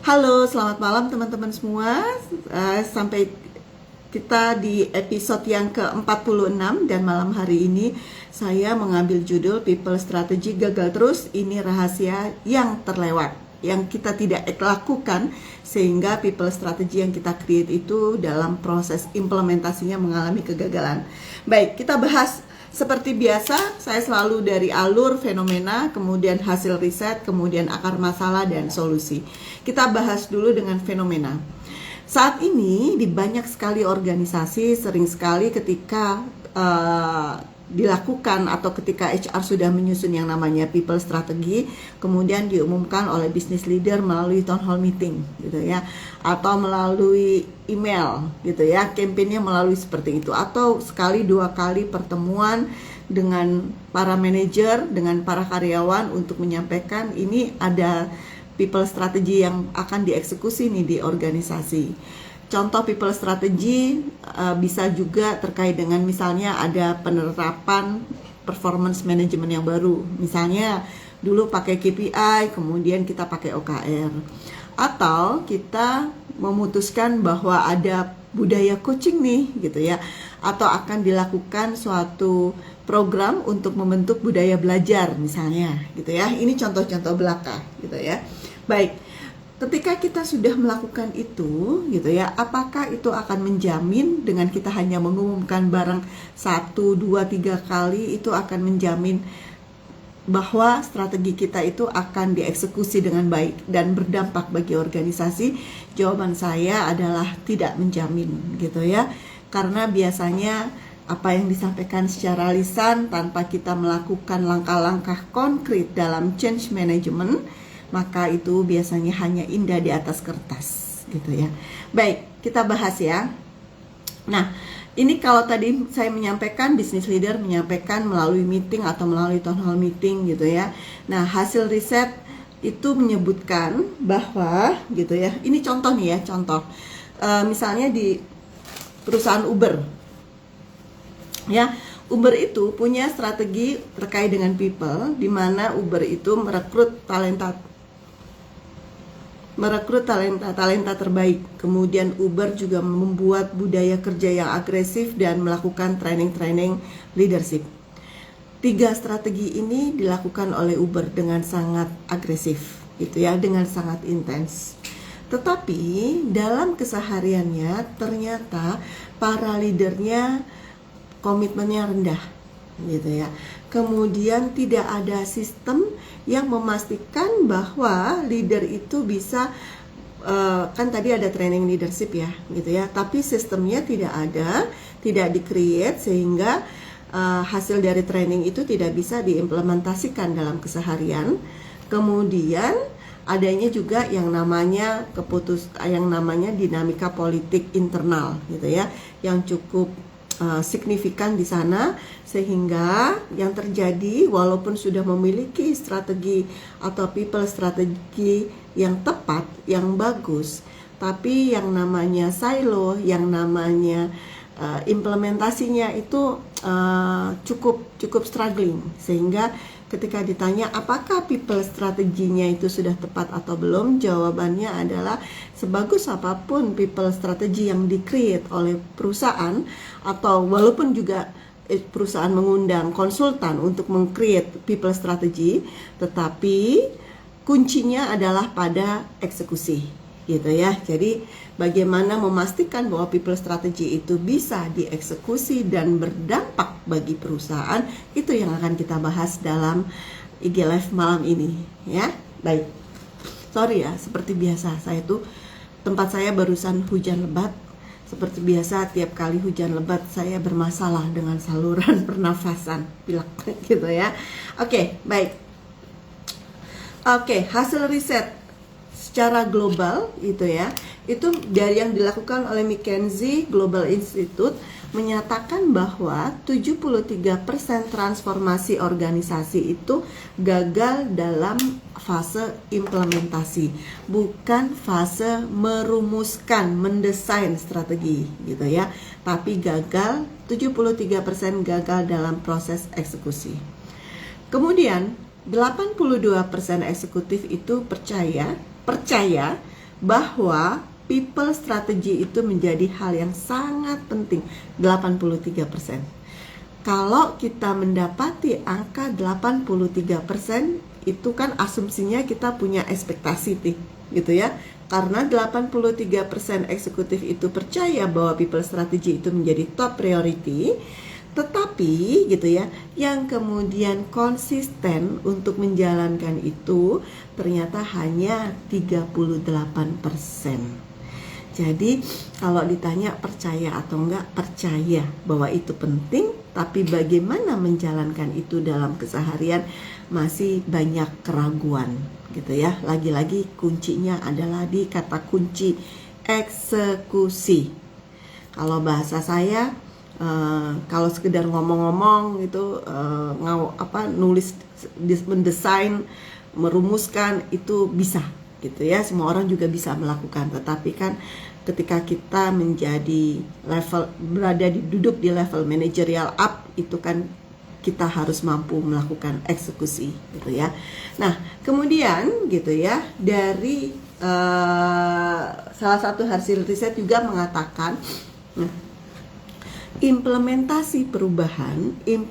Halo, selamat malam teman-teman semua. Sampai kita di episode yang ke-46 dan malam hari ini saya mengambil judul People Strategy Gagal Terus, ini rahasia yang terlewat, yang kita tidak lakukan sehingga people strategy yang kita create itu dalam proses implementasinya mengalami kegagalan. Baik, kita bahas seperti biasa, saya selalu dari alur, fenomena, kemudian hasil riset, kemudian akar masalah dan solusi. Kita bahas dulu dengan fenomena. Saat ini di banyak sekali organisasi, sering sekali ketika dilakukan atau ketika HR sudah menyusun yang namanya people strategy, kemudian diumumkan oleh business leader melalui town hall meeting gitu ya, atau melalui email gitu ya, campaignnya melalui seperti itu, atau sekali dua kali pertemuan dengan para manajer, dengan para karyawan untuk menyampaikan ini ada people strategy yang akan dieksekusi nih di organisasi. Contoh people strategy bisa juga terkait dengan misalnya ada penerapan performance management yang baru. Misalnya dulu pakai KPI, kemudian kita pakai OKR. Atau kita memutuskan bahwa ada budaya coaching nih gitu ya. Atau akan dilakukan suatu program untuk membentuk budaya belajar misalnya gitu ya. Ini contoh-contoh belaka gitu ya. Baik. Ketika kita sudah melakukan itu, gitu ya, apakah itu akan menjamin dengan kita hanya mengumumkan barang 1, 2, 3 kali itu akan menjamin bahwa strategi kita itu akan dieksekusi dengan baik dan berdampak bagi organisasi? Jawaban saya adalah tidak menjamin, gitu ya, karena biasanya apa yang disampaikan secara lisan tanpa kita melakukan langkah-langkah konkret dalam change management, maka itu biasanya hanya indah di atas kertas gitu ya. Baik, kita bahas ya. Nah, ini kalau tadi saya menyampaikan, business leader menyampaikan melalui meeting atau melalui town hall meeting gitu ya. Nah, hasil riset itu menyebutkan bahwa gitu ya, ini contoh nih ya, contoh misalnya di perusahaan Uber ya. Uber itu punya strategi terkait dengan people, di mana Uber itu merekrut talenta terbaik. Kemudian Uber juga membuat budaya kerja yang agresif dan melakukan training leadership. 3 strategi ini dilakukan oleh Uber dengan sangat agresif gitu ya, dengan sangat intens. Tetapi dalam kesehariannya ternyata para leadernya komitmennya rendah gitu ya. Kemudian tidak ada sistem yang memastikan bahwa leader itu bisa kan tadi ada training leadership ya gitu ya, tapi sistemnya tidak ada, tidak di-create sehingga hasil dari training itu tidak bisa diimplementasikan dalam keseharian. Kemudian adanya juga yang namanya dinamika politik internal gitu ya, yang cukup signifikan di sana, sehingga yang terjadi walaupun sudah memiliki strategi atau people strategi yang tepat, yang bagus, tapi yang namanya silo, yang namanya implementasinya itu cukup struggling, sehingga ketika ditanya apakah people strateginya itu sudah tepat atau belum, jawabannya adalah sebagus apapun people strategy yang di-create oleh perusahaan, atau walaupun juga perusahaan mengundang konsultan untuk meng-create people strategy, tetapi kuncinya adalah pada eksekusi gitu ya. Jadi bagaimana memastikan bahwa people strategy itu bisa dieksekusi dan berdampak bagi perusahaan, itu yang akan kita bahas dalam IG Live malam ini ya. Baik, sorry ya, seperti biasa saya tuh, tempat saya barusan hujan lebat. Seperti biasa tiap kali hujan lebat saya bermasalah dengan saluran pernafasan, pilek gitu ya. Oke, baik. Oke, hasil riset secara global itu ya, itu dari yang dilakukan oleh McKinsey Global Institute menyatakan bahwa 73% transformasi organisasi itu gagal dalam fase implementasi, bukan fase merumuskan, mendesain strategi gitu ya, tapi gagal, 73% gagal dalam proses eksekusi. Kemudian 82% eksekutif itu percaya bahwa people strategy itu menjadi hal yang sangat penting, 83%. Kalau kita mendapati angka 83%, itu kan asumsinya kita punya ekspektasi gitu ya. Karena 83% eksekutif itu percaya bahwa people strategy itu menjadi top priority, tetapi gitu ya, yang kemudian konsisten untuk menjalankan itu ternyata hanya 38%. Jadi kalau ditanya percaya atau enggak, percaya bahwa itu penting, tapi bagaimana menjalankan itu dalam keseharian masih banyak keraguan gitu ya. Lagi-lagi kuncinya adalah di kata kunci eksekusi. Kalau bahasa saya, kalau sekedar ngomong-ngomong itu nulis, mendesain, merumuskan itu bisa gitu ya, semua orang juga bisa melakukan. Tetapi kan ketika kita menjadi duduk di level managerial up, itu kan kita harus mampu melakukan eksekusi gitu ya. Nah kemudian gitu ya, dari salah satu hasil riset juga mengatakan implementasi perubahan 5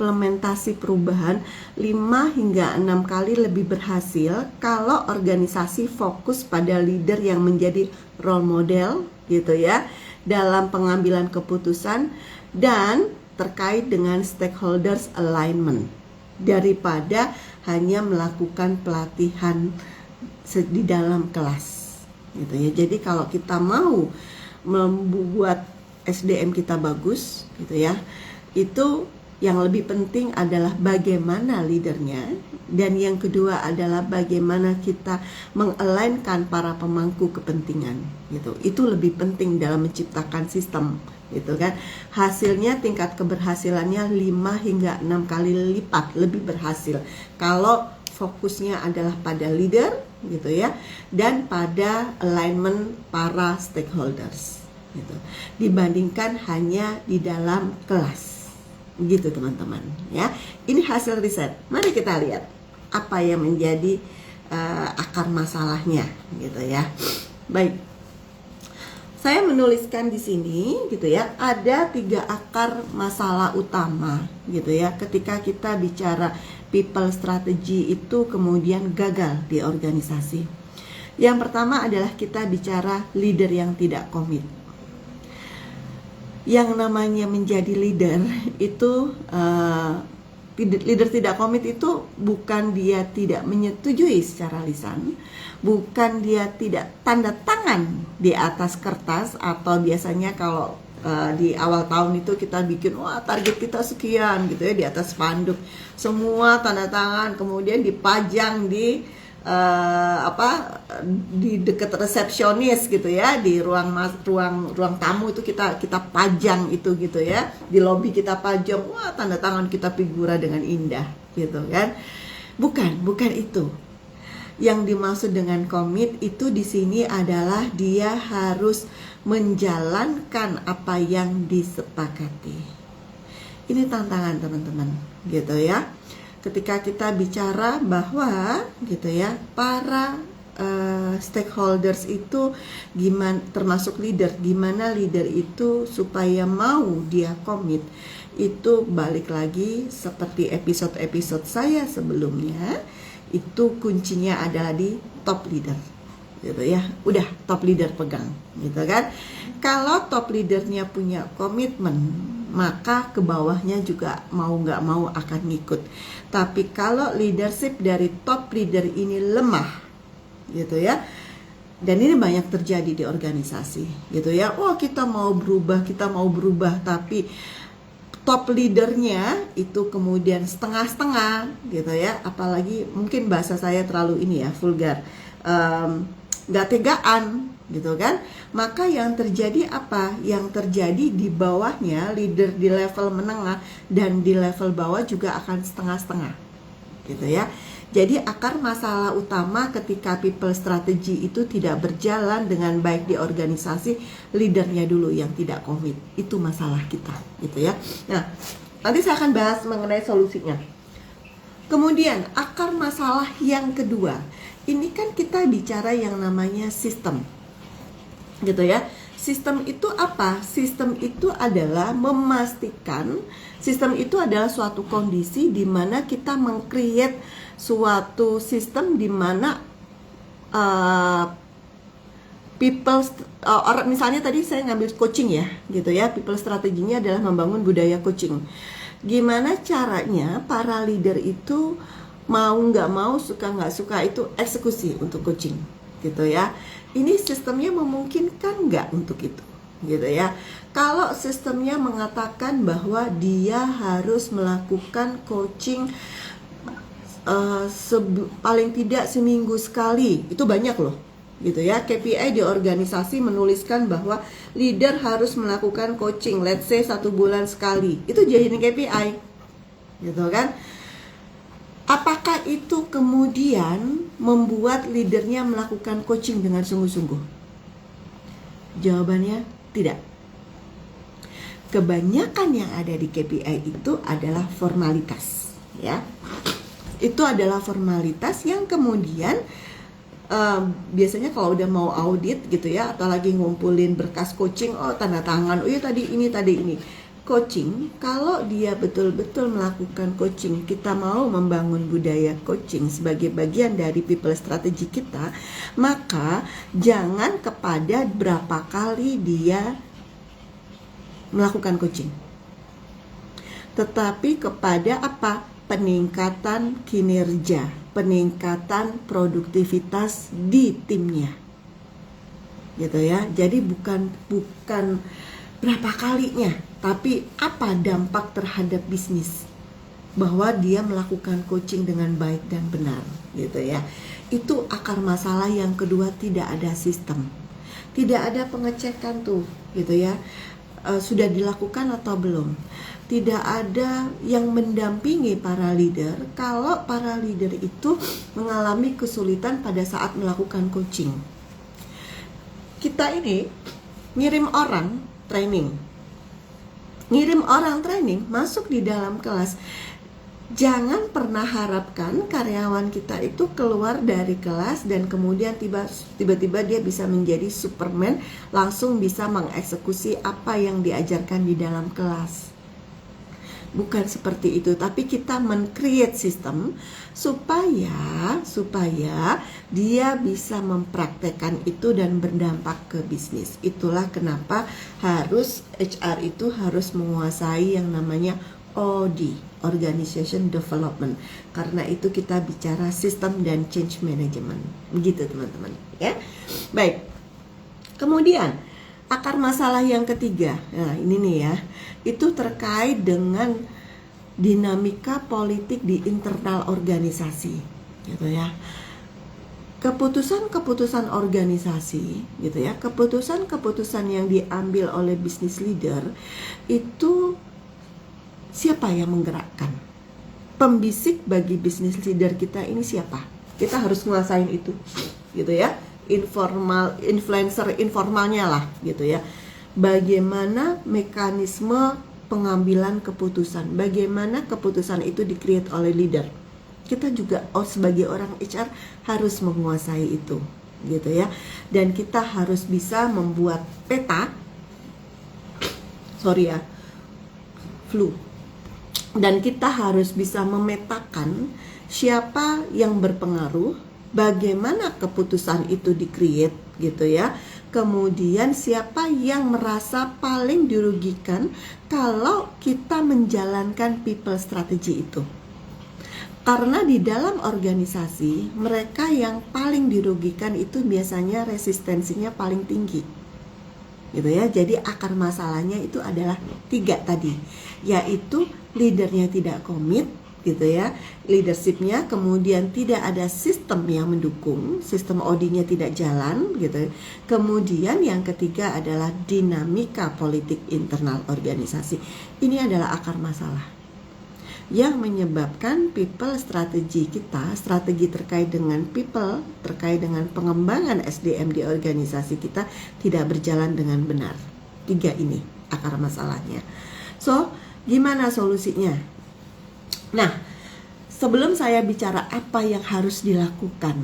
hingga 6 kali lebih berhasil kalau organisasi fokus pada leader yang menjadi role model gitu ya dalam pengambilan keputusan dan terkait dengan stakeholders alignment, daripada hanya melakukan pelatihan di dalam kelas gitu ya. Jadi kalau kita mau membuat SDM kita bagus gitu ya, itu yang lebih penting adalah bagaimana leadernya, dan yang kedua adalah bagaimana kita mengalainkan para pemangku kepentingan gitu. Itu lebih penting dalam menciptakan sistem gitu kan. Hasilnya tingkat keberhasilannya 5 hingga 6 kali lipat lebih berhasil kalau fokusnya adalah pada leader gitu ya, dan pada alignment para stakeholders gitu, dibandingkan hanya di dalam kelas gitu teman-teman ya. Ini hasil riset, mari kita lihat apa yang menjadi akar masalahnya gitu ya. Baik, saya menuliskan di sini gitu ya, ada 3 akar masalah utama gitu ya ketika kita bicara people strategy itu kemudian gagal di organisasi. Yang pertama adalah kita bicara leader yang tidak komit. Yang namanya menjadi leader itu leader tidak komit itu bukan dia tidak menyetujui secara lisan, bukan dia tidak tanda tangan di atas kertas, atau biasanya kalau di awal tahun itu kita bikin target kita sekian gitu ya di atas spanduk, semua tanda tangan kemudian dipajang di di dekat resepsionis gitu ya, di ruang tamu itu kita pajang itu gitu ya, di lobi kita pajang, tanda tangan kita figura dengan indah gitu kan. Bukan itu. Yang dimaksud dengan komit itu di sini adalah dia harus menjalankan apa yang disepakati. Ini tantangan teman-teman gitu ya. Ketika kita bicara bahwa gitu ya, para stakeholders itu gimana, termasuk leader, gimana leader itu supaya mau dia komit, itu balik lagi seperti episode saya sebelumnya, itu kuncinya adalah di top leader gitu ya. Udah top leader pegang gitu kan. Kalau top leadernya punya komitmen, maka ke bawahnya juga mau nggak mau akan ngikut. Tapi kalau leadership dari top leader ini lemah gitu ya, dan ini banyak terjadi di organisasi gitu ya, kita mau berubah tapi top leadernya itu kemudian setengah-setengah gitu ya, apalagi mungkin bahasa saya terlalu ini ya, vulgar, nggak tegaan gitu kan. Maka yang terjadi apa? Yang terjadi di bawahnya, leader di level menengah dan di level bawah juga akan setengah-setengah gitu ya. Jadi akar masalah utama ketika people strategy itu tidak berjalan dengan baik di organisasi, leadernya dulu yang tidak komit. Itu masalah kita gitu ya. Nah, nanti saya akan bahas mengenai solusinya. Kemudian akar masalah yang kedua, ini kan kita bicara yang namanya sistem gitu ya. Sistem itu apa? Sistem itu adalah memastikan, sistem itu adalah suatu kondisi di mana kita meng-create suatu sistem di mana orang, misalnya tadi saya ngambil coaching ya, gitu ya. People strateginya adalah membangun budaya coaching. Gimana caranya para leader itu mau nggak mau, suka nggak suka, itu eksekusi untuk coaching, gitu ya. Ini sistemnya memungkinkan nggak untuk itu, gitu ya. Kalau sistemnya mengatakan bahwa dia harus melakukan coaching paling tidak seminggu sekali, itu banyak loh, gitu ya. KPI di organisasi menuliskan bahwa leader harus melakukan coaching, let's say 1 bulan sekali, itu jadi KPI, gitu kan. Apakah itu kemudian membuat leadernya melakukan coaching dengan sungguh-sungguh? Jawabannya tidak. Kebanyakan yang ada di KPI itu adalah formalitas, ya. Itu adalah formalitas yang kemudian biasanya kalau udah mau audit gitu ya, atau lagi ngumpulin berkas coaching, oh tanda tangan, oh iya tadi ini. Coaching, kalau dia betul-betul melakukan coaching, kita mau membangun budaya coaching sebagai bagian dari people strategy kita, maka jangan kepada berapa kali dia melakukan coaching, tetapi kepada apa? Peningkatan kinerja, peningkatan produktivitas di timnya, gitu ya. Jadi bukan berapa kalinya, tapi apa dampak terhadap bisnis bahwa dia melakukan coaching dengan baik dan benar, gitu ya. Itu akar masalah yang kedua, tidak ada sistem, tidak ada pengecekan tuh, gitu ya. Sudah dilakukan atau belum? Tidak ada yang mendampingi para leader kalau para leader itu mengalami kesulitan pada saat melakukan coaching. Kita ini ngirim orang training masuk di dalam kelas. Jangan pernah harapkan karyawan kita itu keluar dari kelas dan kemudian tiba-tiba dia bisa menjadi Superman, langsung bisa mengeksekusi apa yang diajarkan di dalam kelas. Bukan seperti itu, tapi kita men-create sistem supaya dia bisa mempraktekkan itu dan berdampak ke bisnis. Itulah kenapa HR itu harus menguasai yang namanya OD, Organization Development. Karena itu kita bicara sistem dan change management. Begitu teman-teman, ya. Baik. Kemudian akar masalah yang ketiga, nah ini nih ya, itu terkait dengan dinamika politik di internal organisasi, gitu ya. Keputusan-keputusan organisasi, gitu ya, keputusan-keputusan yang diambil oleh business leader itu siapa yang menggerakkan? Pembisik bagi business leader kita ini siapa? Kita harus nguasain itu, gitu ya. Influencer informalnya lah, gitu ya. Bagaimana mekanisme pengambilan keputusan, bagaimana keputusan itu di-create oleh leader. Kita juga sebagai orang HR harus menguasai itu, gitu ya. Dan kita harus bisa membuat peta, dan kita harus bisa memetakan siapa yang berpengaruh, bagaimana keputusan itu di-create, gitu ya. Kemudian siapa yang merasa paling dirugikan kalau kita menjalankan people strategy itu. Karena di dalam organisasi, mereka yang paling dirugikan itu biasanya resistensinya paling tinggi, gitu ya. Jadi akar masalahnya itu adalah 3 tadi, yaitu leadernya tidak komit, gitu ya, leadershipnya, kemudian tidak ada sistem yang mendukung, sistem OD-nya tidak jalan, gitu. Kemudian yang ketiga adalah dinamika politik internal organisasi. Ini adalah akar masalah yang menyebabkan people strategi kita, strategi terkait dengan people, terkait dengan pengembangan SDM di organisasi kita tidak berjalan dengan benar. 3 ini akar masalahnya. So, gimana solusinya? Nah, sebelum saya bicara apa yang harus dilakukan,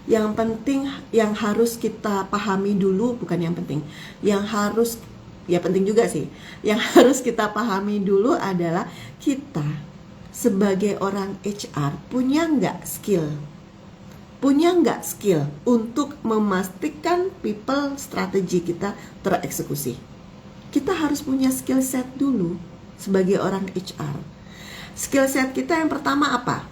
Yang penting, yang harus kita pahami dulu, bukan yang penting, yang harus, ya penting juga sih, yang harus kita pahami dulu adalah kita sebagai orang HR punya nggak skill untuk memastikan people strategi kita tereksekusi. Kita harus punya skill set dulu sebagai orang HR. Skill set kita yang pertama apa?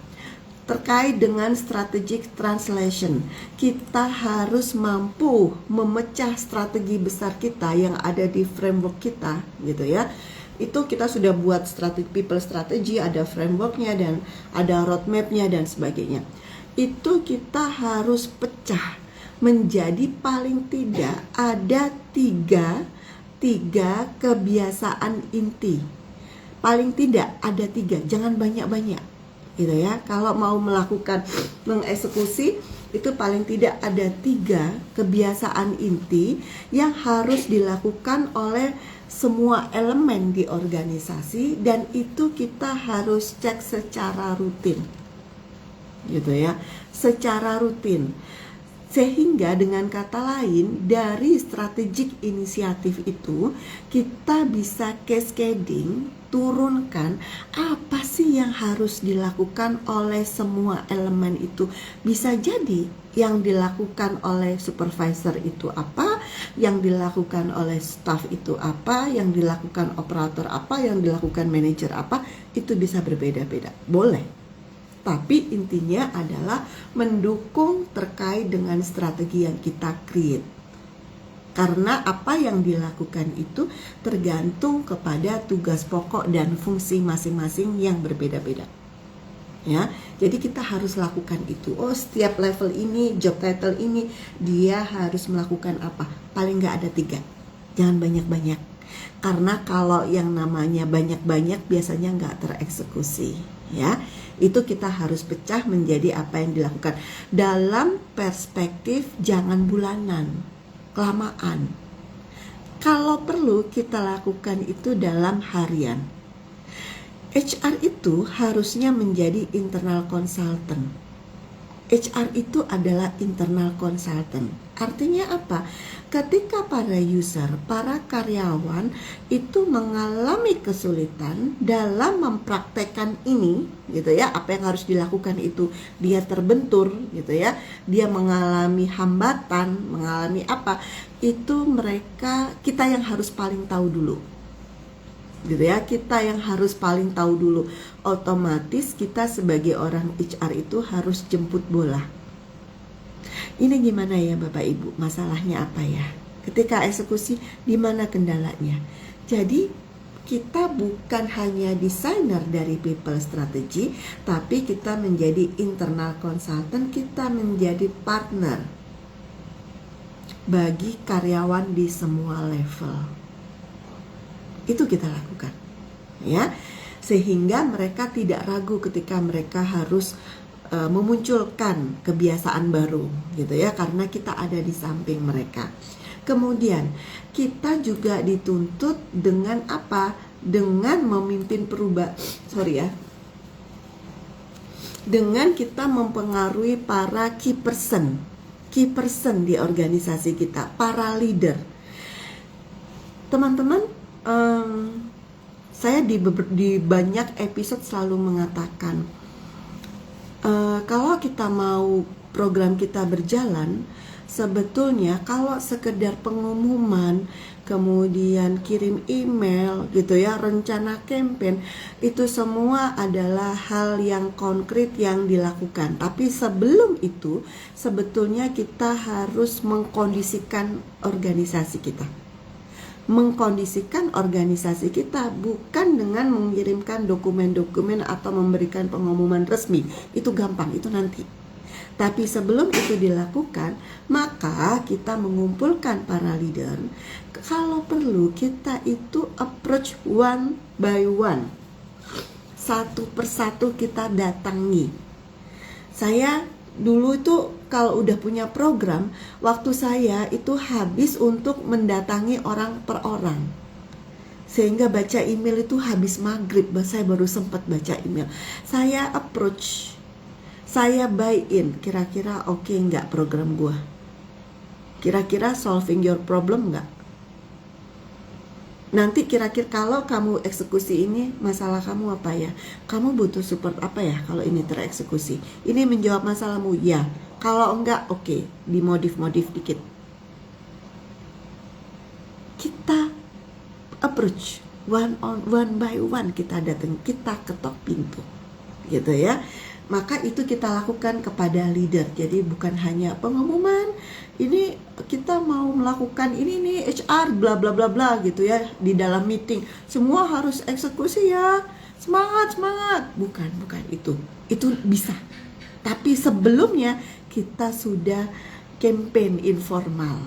Terkait dengan strategic translation. Kita harus mampu memecah strategi besar kita yang ada di framework kita, gitu ya. Itu kita sudah buat people strategy, ada frameworknya dan ada roadmapnya dan sebagainya. Itu kita harus pecah menjadi paling tidak ada tiga kebiasaan inti. Paling tidak ada 3, jangan banyak-banyak. Gitu ya, kalau mau melakukan mengeksekusi itu paling tidak ada 3 kebiasaan inti yang harus dilakukan oleh semua elemen di organisasi, dan itu kita harus cek secara rutin, gitu ya, secara rutin. Sehingga dengan kata lain, dari strategic inisiatif itu kita bisa cascading, turunkan apa sih yang harus dilakukan oleh semua elemen itu. Bisa jadi yang dilakukan oleh supervisor itu apa, yang dilakukan oleh staff itu apa, yang dilakukan operator apa, yang dilakukan manajer apa, itu bisa berbeda-beda. Boleh. Tapi intinya adalah mendukung terkait dengan strategi yang kita create. Karena apa yang dilakukan itu tergantung kepada tugas pokok dan fungsi masing-masing yang berbeda-beda. Ya, jadi kita harus lakukan itu. Oh, setiap level ini, job title ini, dia harus melakukan apa? Paling nggak ada 3. Jangan banyak-banyak. Karena kalau yang namanya banyak-banyak biasanya nggak tereksekusi. Ya, itu kita harus pecah menjadi apa yang dilakukan dalam perspektif jangan bulanan, kelamaan. Kalau perlu kita lakukan itu dalam harian. HR itu harusnya menjadi internal consultant. HR itu adalah internal consultant. Artinya apa? Ketika para user, para karyawan itu mengalami kesulitan dalam mempraktekkan ini, gitu ya, apa yang harus dilakukan itu, dia terbentur, gitu ya, dia mengalami hambatan, mengalami apa, itu kita yang harus paling tahu dulu. Gitu ya, kita yang harus paling tahu dulu. Otomatis kita sebagai orang HR itu harus jemput bola. Ini gimana ya Bapak Ibu, masalahnya apa ya? Ketika eksekusi, di mana kendalanya? Jadi kita bukan hanya desainer dari people strategy, tapi kita menjadi internal consultant, kita menjadi partner bagi karyawan di semua level. Itu kita lakukan, ya, sehingga mereka tidak ragu ketika mereka harus memunculkan kebiasaan baru, gitu ya, karena kita ada di samping mereka. Kemudian kita juga dituntut dengan apa? Dengan memimpin dengan kita mempengaruhi para key person di organisasi kita, para leader. Teman-teman, saya di banyak episode selalu mengatakan, kalau kita mau program kita berjalan, sebetulnya kalau sekedar pengumuman, kemudian kirim email, gitu ya, rencana campaign, itu semua adalah hal yang konkret yang dilakukan. Tapi sebelum itu, sebetulnya kita harus mengkondisikan organisasi kita. Mengkondisikan organisasi kita bukan dengan mengirimkan dokumen-dokumen atau memberikan pengumuman resmi. Itu gampang, itu nanti. Tapi sebelum itu dilakukan, maka kita mengumpulkan para leader. Kalau perlu kita itu approach one by one. Satu persatu kita datangi. Saya dulu itu kalau udah punya program, waktu saya itu habis untuk mendatangi orang per orang. Sehingga baca email itu habis maghrib, saya baru sempat baca email. Saya approach saya buy in, kira-kira oke nggak program gua? Kira-kira solving your problem nggak? Nanti kira-kira kalau kamu eksekusi ini, masalah kamu apa ya? Kamu butuh support apa ya kalau ini tereksekusi? Ini menjawab masalahmu, ya. Kalau enggak, oke, dimodif-modif dikit. Kita approach one by one, kita datang, kita ketok pintu, gitu ya. Maka itu kita lakukan kepada leader. Jadi bukan hanya pengumuman, ini kita mau melakukan ini nih HR bla bla bla bla gitu ya di dalam meeting. Semua harus eksekusi ya. Semangat. Bukan itu. Itu bisa. Tapi sebelumnya kita sudah campaign informal.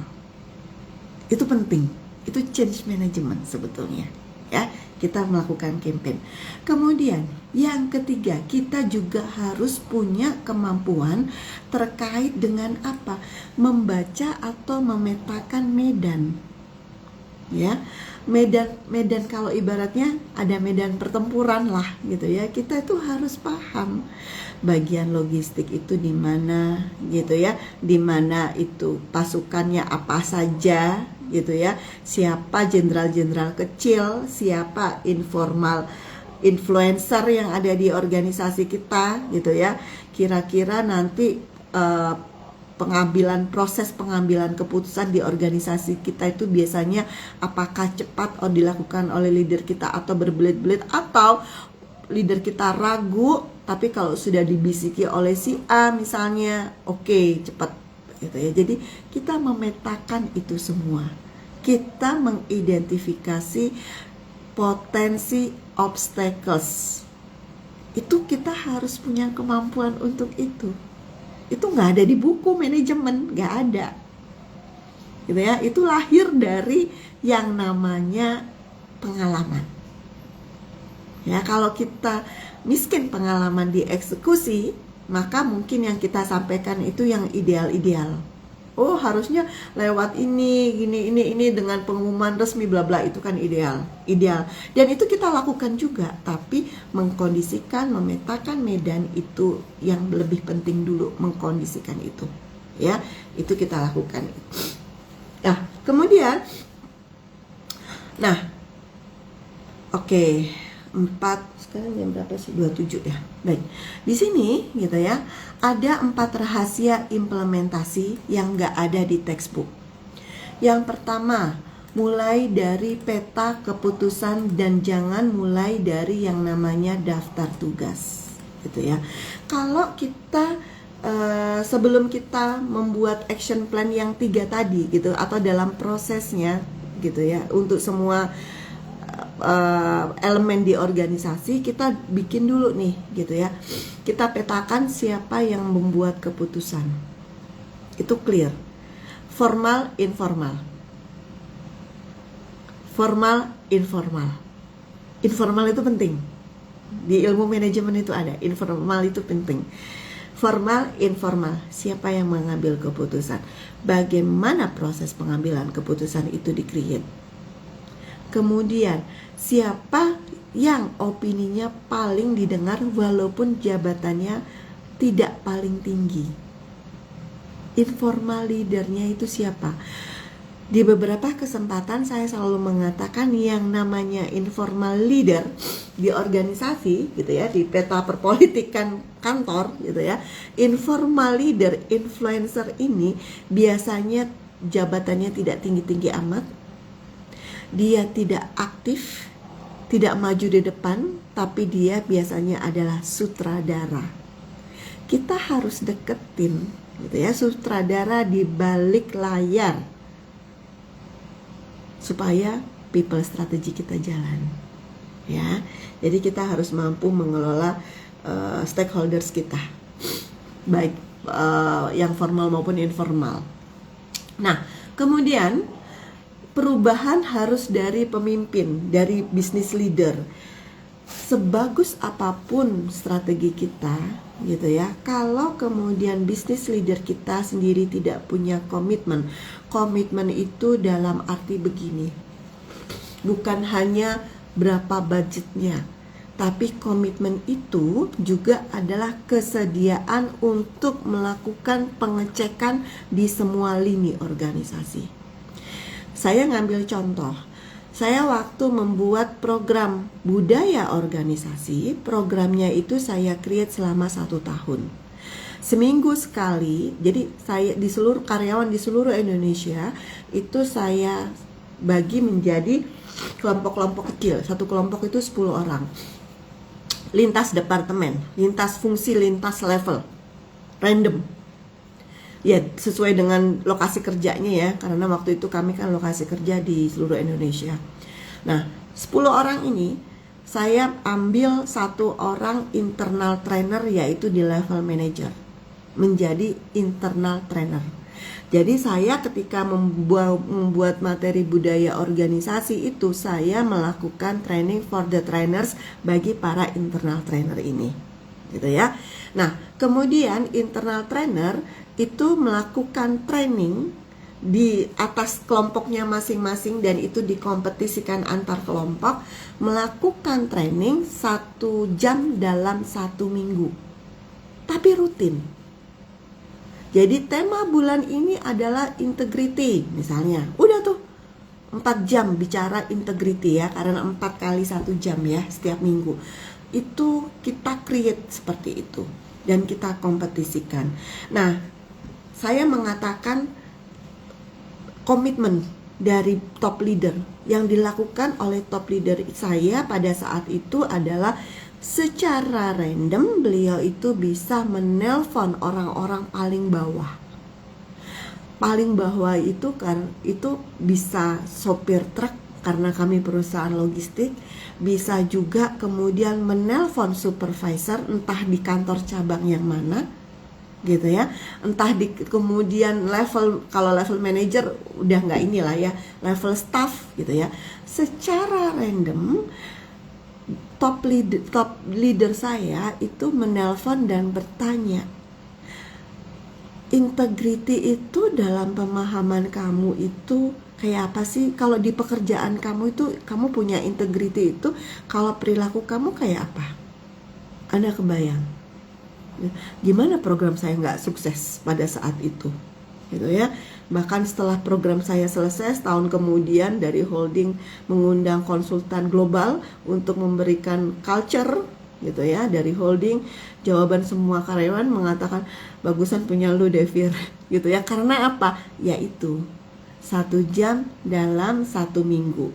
Itu penting. Itu change management sebetulnya. Ya, kita melakukan campaign. Kemudian yang ketiga, kita juga harus punya kemampuan terkait dengan apa? Membaca atau memetakan medan. Ya, medan kalau ibaratnya ada medan pertempuran lah gitu ya. Kita itu harus paham bagian logistik itu di mana gitu ya. Di mana itu pasukannya apa saja gitu ya. Siapa jenderal-jenderal kecil, siapa informal influencer yang ada di organisasi kita gitu ya. Kira-kira nanti proses pengambilan keputusan di organisasi kita itu biasanya apakah cepat dilakukan oleh leader kita atau berbelit-belit, atau leader kita ragu tapi kalau sudah dibisiki oleh si A misalnya oke, cepat gitu ya. Jadi kita memetakan itu semua. Kita mengidentifikasi potensi obstacles. Itu kita harus punya kemampuan untuk itu. Itu nggak ada di buku manajemen, nggak ada. Gitu ya. Itu lahir dari yang namanya pengalaman. Ya, kalau kita miskin pengalaman di eksekusi, maka mungkin yang kita sampaikan itu yang ideal-ideal. Oh, harusnya lewat ini, ini dengan pengumuman resmi bla bla, itu kan ideal. Dan itu kita lakukan juga, tapi mengkondisikan, memetakan medan itu yang lebih penting dulu, mengkondisikan itu. Ya, itu kita lakukan. Nah, kemudian oke. 4, sekarang jam berapa sih? 27 ya. Baik. Di sini gitu ya, ada 4 rahasia implementasi yang nggak ada di textbook. Yang pertama, mulai dari peta keputusan dan jangan mulai dari yang namanya daftar tugas. Gitu ya. Kalau kita sebelum kita membuat action plan yang 3 tadi gitu, atau dalam prosesnya gitu ya, untuk semua elemen di organisasi, kita bikin dulu nih gitu ya. Kita petakan siapa yang membuat keputusan. Itu clear. Formal, informal. Formal, informal. Informal itu penting. Di ilmu manajemen itu ada. Informal itu penting. Formal, informal. Siapa yang mengambil keputusan? Bagaimana proses pengambilan keputusan itu di-create? Kemudian, siapa yang opininya paling didengar walaupun jabatannya tidak paling tinggi? Informal leadernya itu siapa? Di beberapa kesempatan saya selalu mengatakan yang namanya informal leader di organisasi gitu ya, di peta perpolitikan kantor gitu ya. Informal leader, influencer ini biasanya jabatannya tidak tinggi-tinggi amat. Dia tidak aktif, tidak maju di depan, tapi dia biasanya adalah sutradara. Kita harus deketin gitu ya, sutradara di balik layar supaya people strategy kita jalan. Ya. Jadi kita harus mampu mengelola stakeholders kita. Baik yang formal maupun informal. Nah, kemudian perubahan harus dari pemimpin, dari business leader. Sebagus apapun strategi kita, gitu ya, kalau kemudian business leader kita sendiri tidak punya komitmen. Komitmen itu dalam arti begini, bukan hanya berapa budgetnya, Tapi komitmen itu juga adalah kesediaan untuk melakukan pengecekan di semua lini organisasi. Saya ngambil contoh, saya waktu membuat program budaya organisasi, programnya itu saya create selama 1 tahun. Seminggu sekali, jadi saya di seluruh karyawan di seluruh Indonesia itu saya bagi menjadi kelompok-kelompok kecil. Satu kelompok itu 10 orang. Lintas departemen, lintas fungsi, lintas level, random. Ya sesuai dengan lokasi kerjanya ya, karena waktu itu kami kan lokasi kerja di seluruh Indonesia. Nah 10 orang ini saya ambil 1 orang internal trainer, yaitu di level manager, menjadi internal trainer. Jadi saya ketika membuat materi budaya organisasi itu, saya melakukan training for the trainers bagi para internal trainer ini, gitu ya. Nah, kemudian internal trainer itu melakukan training di atas kelompoknya masing-masing, dan itu dikompetisikan antar kelompok, melakukan training 1 jam dalam 1 minggu, tapi rutin. Jadi tema bulan ini adalah integrity misalnya. Udah tuh 4 jam bicara integrity ya, karena 4 kali 1 jam ya setiap minggu. Itu kita create seperti itu dan kita kompetisikan. Nah, saya mengatakan komitmen dari top leader yang dilakukan oleh top leader saya pada saat itu adalah secara random beliau itu bisa menelpon orang-orang paling bawah. Paling bawah itu kan itu bisa sopir truk karena kami perusahaan logistik, bisa juga kemudian menelpon supervisor entah di kantor cabang yang mana, gitu ya, entah di kemudian level, kalau level manager udah nggak inilah ya, level staff gitu ya. Secara random top leader saya itu menelpon dan bertanya, integrity itu dalam pemahaman kamu itu kayak apa sih? Kalau di pekerjaan kamu itu kamu punya integrity itu, kalau perilaku kamu kayak apa? Anda kebayang gimana program saya nggak sukses pada saat itu, gitu ya. Bahkan setelah program saya selesai, setahun kemudian dari holding mengundang konsultan global untuk memberikan culture, gitu ya, dari holding. Jawaban semua karyawan mengatakan, bagusan punya lu Devir, gitu ya. Karena apa? Yaitu 1 jam dalam 1 minggu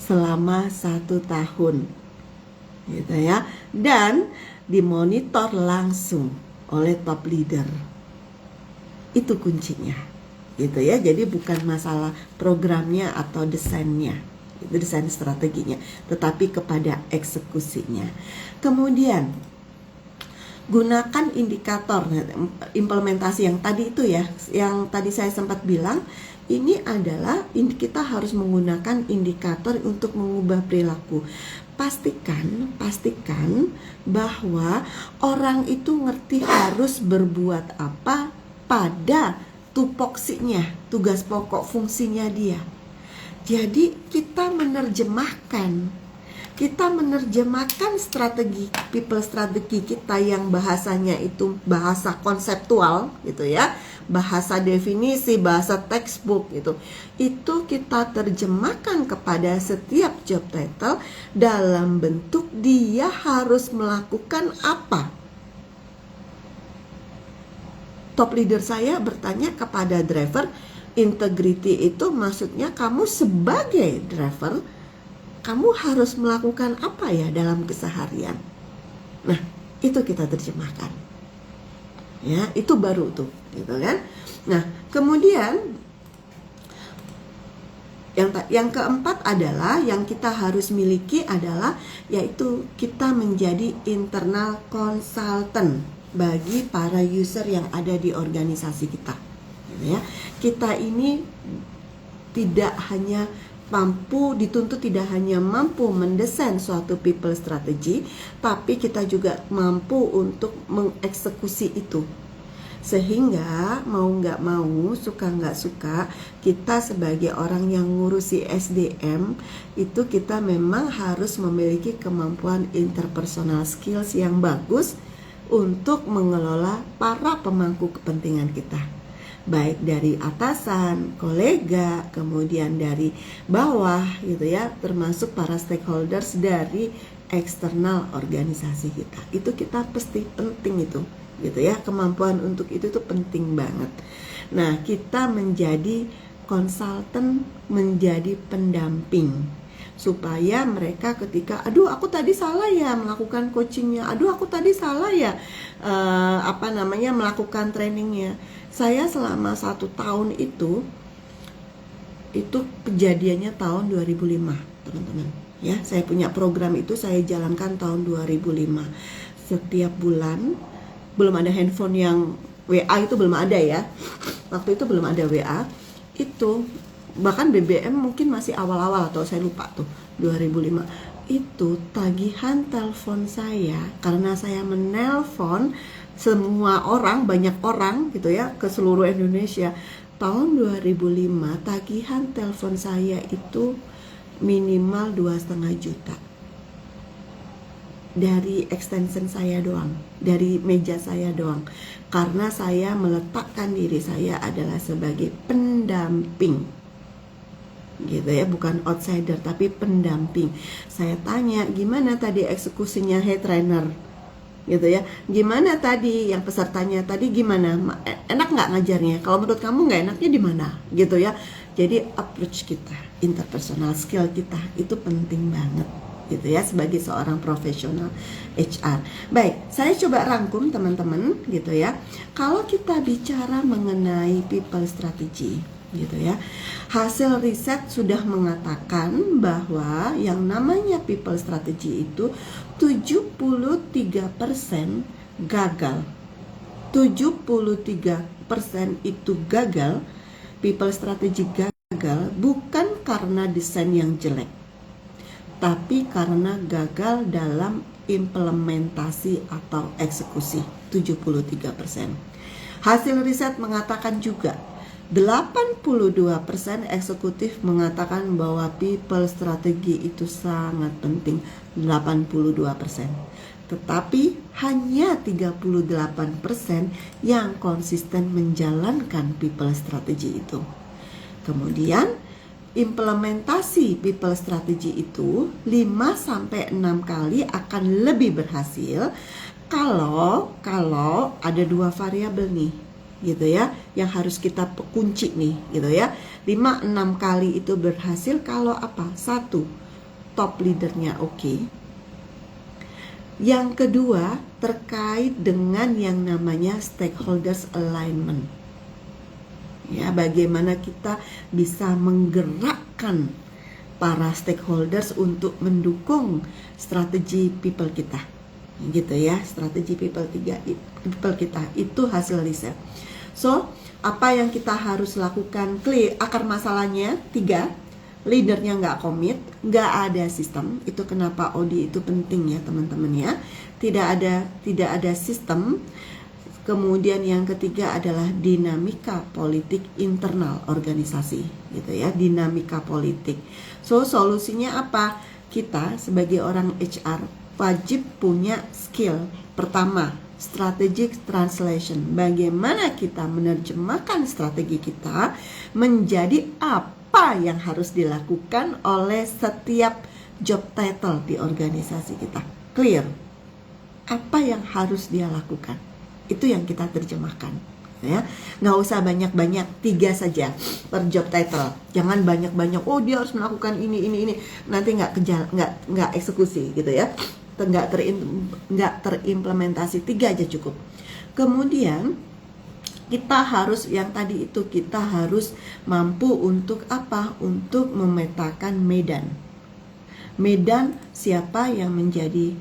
selama 1 tahun, gitu ya, dan dimonitor langsung oleh top leader. Itu kuncinya, gitu ya. Jadi bukan masalah programnya atau desainnya, itu desain strateginya, tetapi kepada eksekusinya. Kemudian gunakan indikator implementasi yang tadi itu ya, yang tadi saya sempat bilang. Ini adalah kita harus menggunakan indikator untuk mengubah perilaku. Pastikan bahwa orang itu ngerti harus berbuat apa pada tupoksinya, tugas pokok fungsinya dia. Jadi kita menerjemahkan strategi people strategi kita yang bahasanya itu bahasa konseptual, gitu ya, bahasa definisi, bahasa textbook gitu. Itu kita terjemahkan kepada setiap job title dalam bentuk dia harus melakukan apa. Top leader saya bertanya kepada driver, integrity itu maksudnya kamu sebagai driver, kamu harus melakukan apa ya dalam keseharian. Nah, itu kita terjemahkan. Ya, itu baru tuh, gitu kan. Nah, kemudian yang keempat adalah yang kita harus miliki adalah yaitu kita menjadi internal consultant bagi para user yang ada di organisasi kita, gitu ya. Kita ini dituntut tidak hanya mampu mendesain suatu people strategy, tapi kita juga mampu untuk mengeksekusi itu. Sehingga mau nggak mau, suka nggak suka, kita sebagai orang yang ngurusi SDM itu kita memang harus memiliki kemampuan interpersonal skills yang bagus untuk mengelola para pemangku kepentingan kita, baik dari atasan, kolega, kemudian dari bawah gitu ya, termasuk para stakeholders dari eksternal organisasi kita. Itu kita pasti penting itu gitu ya, kemampuan untuk itu tuh penting banget. Nah, kita menjadi konsultan, menjadi pendamping, supaya mereka ketika aduh aku tadi salah ya melakukan coachingnya, aduh aku tadi salah ya melakukan trainingnya. Saya selama 1 tahun itu kejadiannya tahun 2005 teman-teman ya. Saya punya program itu saya jalankan tahun 2005. Setiap bulan, belum ada handphone yang WA, itu belum ada ya, waktu itu belum ada WA itu, bahkan BBM mungkin masih awal-awal atau saya lupa tuh 2005. Itu tagihan telepon saya, karena saya menelpon semua orang, banyak orang gitu ya, ke seluruh Indonesia. Tahun 2005 tagihan telepon saya itu minimal 2,5 juta dari extension saya doang, dari meja saya doang, karena saya meletakkan diri saya adalah sebagai pendamping gitu ya, bukan outsider tapi pendamping. Saya tanya gimana tadi eksekusinya head trainer gitu ya, gimana tadi yang pesertanya tadi, gimana enak nggak ngajarnya, kalau menurut kamu nggak enaknya di mana gitu ya. Jadi approach kita, interpersonal skill kita itu penting banget gitu ya, sebagai seorang profesional HR. Baik, saya coba rangkum teman-teman gitu ya. Kalau kita bicara mengenai people strategy gitu ya, hasil riset sudah mengatakan bahwa yang namanya people strategy itu 73% gagal. 73% itu gagal. People strategy gagal bukan karena desain yang jelek, tapi karena gagal dalam implementasi atau eksekusi. 73%. Hasil riset mengatakan juga 82% eksekutif mengatakan bahwa people strategy itu sangat penting, 82%. Tetapi hanya 38% yang konsisten menjalankan people strategy itu. Kemudian implementasi people strategy itu 5-6 kali akan lebih berhasil kalau ada 2 variabel nih gitu ya, yang harus kita kunci nih gitu ya. 5-6 kali itu berhasil kalau apa? 1, top leadernya oke. Yang kedua, terkait dengan yang namanya stakeholders alignment. Ya, bagaimana kita bisa menggerakkan para stakeholders untuk mendukung strategi people kita. Gitu ya, strategi people kita itu hasil riset. So, apa yang kita harus lakukan? Clear akar masalahnya 3. Leadernya nggak komit, nggak ada sistem. Itu kenapa OD itu penting ya teman-teman ya. Tidak ada sistem. Kemudian yang ketiga adalah dinamika politik internal organisasi gitu ya, dinamika politik. So, solusinya apa? Kita sebagai orang HR wajib punya skill. Pertama, strategic translation. Bagaimana kita menerjemahkan strategi kita menjadi apa yang harus dilakukan oleh setiap job title di organisasi kita. Clear? Apa yang harus dia lakukan? Itu yang kita terjemahkan ya. Nggak usah banyak-banyak, 3 saja per job title. Jangan banyak-banyak, oh dia harus melakukan ini. Nanti nggak eksekusi gitu ya. Nggak terimplementasi, 3 aja cukup. Kemudian kita harus, yang tadi itu kita harus mampu untuk apa? Untuk memetakan medan siapa yang menjadi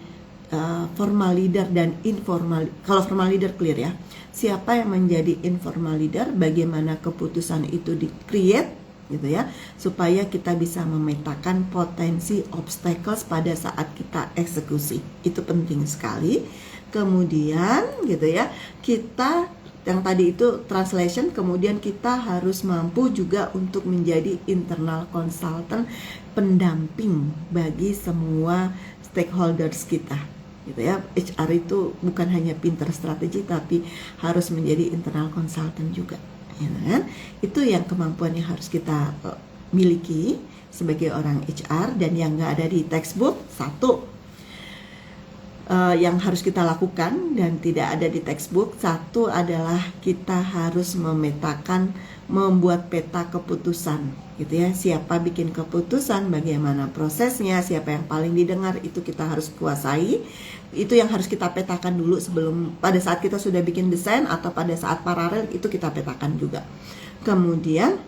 formal leader dan informal. Kalau formal leader clear ya, siapa yang menjadi informal leader, bagaimana keputusan itu di-create gitu ya, supaya kita bisa memetakan potensi obstacles pada saat kita eksekusi. Itu penting sekali. Kemudian gitu ya, kita yang tadi itu translation, kemudian kita harus mampu juga untuk menjadi internal consultant, pendamping bagi semua stakeholders kita, gitu ya. HR itu bukan hanya pinter strategi, tapi harus menjadi internal consultant juga, ya kan? Itu yang kemampuan yang harus kita miliki sebagai orang HR, dan yang nggak ada di textbook. Satu, yang harus kita lakukan dan tidak ada di textbook, satu adalah kita harus memetakan, membuat peta keputusan, gitu ya. Siapa bikin keputusan, bagaimana prosesnya, siapa yang paling didengar, itu kita harus kuasai. Itu yang harus kita petakan dulu sebelum, pada saat kita sudah bikin desain atau pada saat paralel, itu kita petakan juga. Kemudian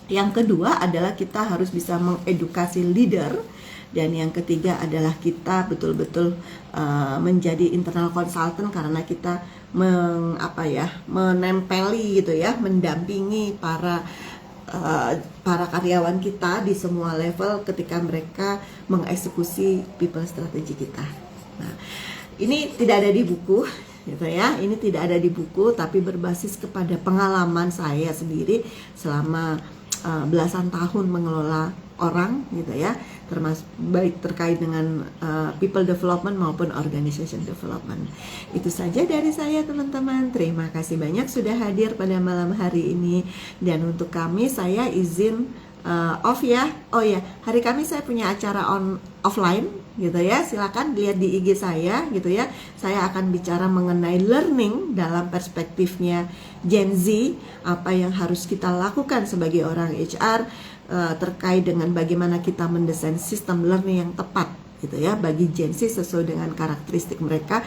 yang kedua adalah kita harus bisa mengedukasi leader. Dan yang ketiga adalah kita betul-betul menjadi internal consultant, karena kita menempeli gitu ya, mendampingi para karyawan kita di semua level ketika mereka mengeksekusi people strategy kita. Nah, ini tidak ada di buku, gitu ya. Ini tidak ada di buku, tapi berbasis kepada pengalaman saya sendiri selama belasan tahun mengelola orang, gitu ya, termasuk baik terkait dengan people development maupun organization development. Itu saja dari saya, teman-teman. Terima kasih banyak sudah hadir pada malam hari ini. Dan untuk kami, saya izin off ya. Oh ya, hari Kamis saya punya acara offline, gitu ya. Silakan lihat di IG saya, gitu ya. Saya akan bicara mengenai learning dalam perspektifnya Gen Z, apa yang harus kita lakukan sebagai orang HR terkait dengan bagaimana kita mendesain sistem learning yang tepat, gitu ya, bagi Gen Z sesuai dengan karakteristik mereka.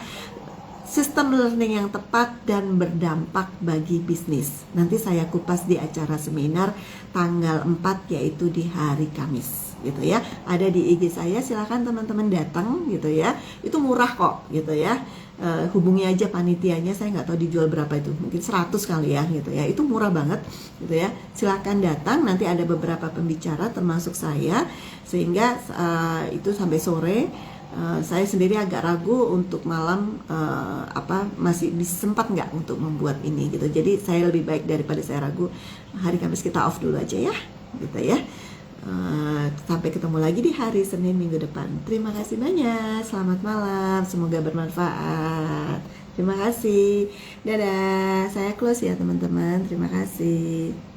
Sistem learning yang tepat dan berdampak bagi bisnis. Nanti saya kupas di acara seminar tanggal 4, yaitu di hari Kamis, gitu ya. Ada di IG saya, silakan teman-teman datang, gitu ya. Itu murah kok, gitu ya. Hubungi aja panitianya, saya nggak tahu dijual berapa itu, mungkin 100 kali ya, gitu ya. Itu murah banget, gitu ya. Silakan datang, nanti ada beberapa pembicara termasuk saya, sehingga itu sampai sore. Saya sendiri agak ragu untuk malam masih sempat nggak untuk membuat ini, gitu. Jadi saya lebih baik daripada saya ragu, hari Kamis kita off dulu aja ya, gitu ya. Sampai ketemu lagi di hari Senin minggu depan. Terima kasih banyak, selamat malam, semoga bermanfaat. Terima kasih, dadah. Saya close ya teman-teman, terima kasih.